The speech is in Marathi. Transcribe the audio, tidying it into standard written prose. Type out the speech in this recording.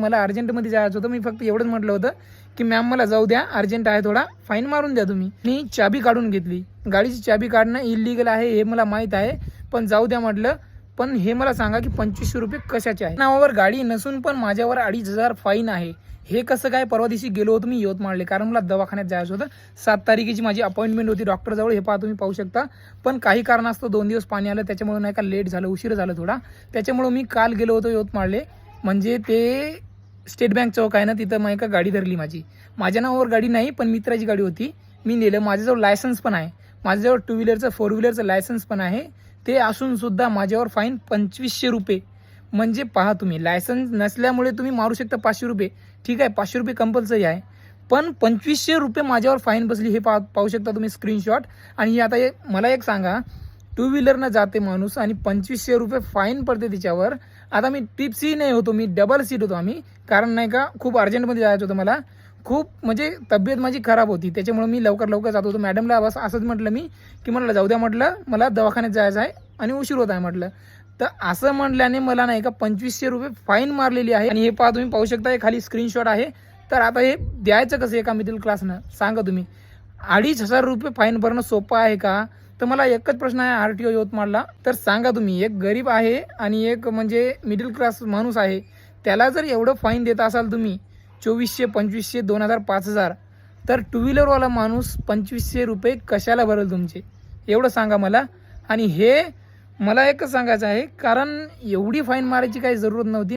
मला अर्जंटमध्ये जायचं होतं. मी फक्त एवढंच म्हटलं होतं की मॅम मला जाऊ द्या, अर्जंट आहे थोडा, फाईन मारून द्या तुम्ही. मी चाबी काढून घेतली. गाडीची चाबी काढणं इलिगल आहे हे मला माहीत आहे, पण जाऊ द्या म्हटलं. पण हे मला सांगा की 2500 रुपये कशाचे आहे? नावावर गाडी नसून पण माझ्यावर 2500 फाईन आहे. हे कसं काय? परवा दिवशी गेलो होतो मी यवतमाळले, कारण मला दवाखान्यात जायचं होतं. 7 तारखेची माझी अपॉइंटमेंट होती डॉक्टरजवळ. हे तुम्ही पाहू शकता. पण काही कारणास्तव 2 दिवस पाणी आलं, त्याच्यामुळे नाही का लेट झालं, उशीर झालं थोडा. त्याच्यामुळे मी काल गेलो होतो यवतमाळले. म्हणजे ते स्टेट बँक चौक आहे ना, तिथं मग एका गाडी धरली माझी. माझ्या नावावर गाडी नाही, पण मित्राची गाडी होती. मी नेलं. माझ्याजवळ लायसन्स पण आहे. माझ्याजवळ 2 व्हीलरचं 4 व्हीलरचं लायसन्स पण आहे. ते असून सुद्धा माझ्यावर फाईन 2500 रुपये. म्हणजे पहा तुम्ही, लायसन्स नसल्यामुळे तुम्ही मारू शकता 500 रुपये. ठीक आहे, 500 रुपये कंपल्सरी आहे, पण 2500 रुपये माझ्यावर फाईन बसली. हे पाहू शकता तुम्ही स्क्रीनशॉट. आणि आता मला एक सांगा, 2 व्हीलरनं जाते माणूस आणि 2500 रुपये फाईन पडते तिच्यावर. आता मी टिप्सही नाही होतो, मी डबल सीट होतो आम्ही, कारण नाही का खूप अर्जंटमध्ये जायचं होतं मला. खूप म्हणजे तब्येत माझी खराब होती, त्याच्यामुळे मी लवकर जात होतो. मॅडमला बस असंच म्हटलं मी की मला जाऊ द्या म्हटलं, मला दवाखान्यात जायचं आहे आणि उशीर होत आहे म्हटलं. तर असं म्हटल्याने मला नाही का 2500 रुपये फाईन मारलेली आहे. आणि हे तुम्ही पाहू शकता, हे खाली स्क्रीनशॉट आहे. तर आता हे द्यायचं कसं एका मिडल क्लासनं? सांगा तुम्ही. 2500 रुपये फाईन भरणं सोपं आहे का? तर मला एकच प्रश्न आहे RTO यवतमाळला. तर सांगा तुम्ही, एक गरीब आहे आणि एक म्हणजे मिडल क्लास माणूस आहे, त्याला जर एवढं फाईन देत असाल तुम्ही 2400, 2500, 2000, 5000, तर 2 व्हीलरवाला माणूस 2500 रुपये कशाला भरेल तुमचे? एवढं सांगा मला. आणि हे मला एकच सांगायचं आहे, कारण एवढी फाईन मारायची काही जरूरत नव्हती.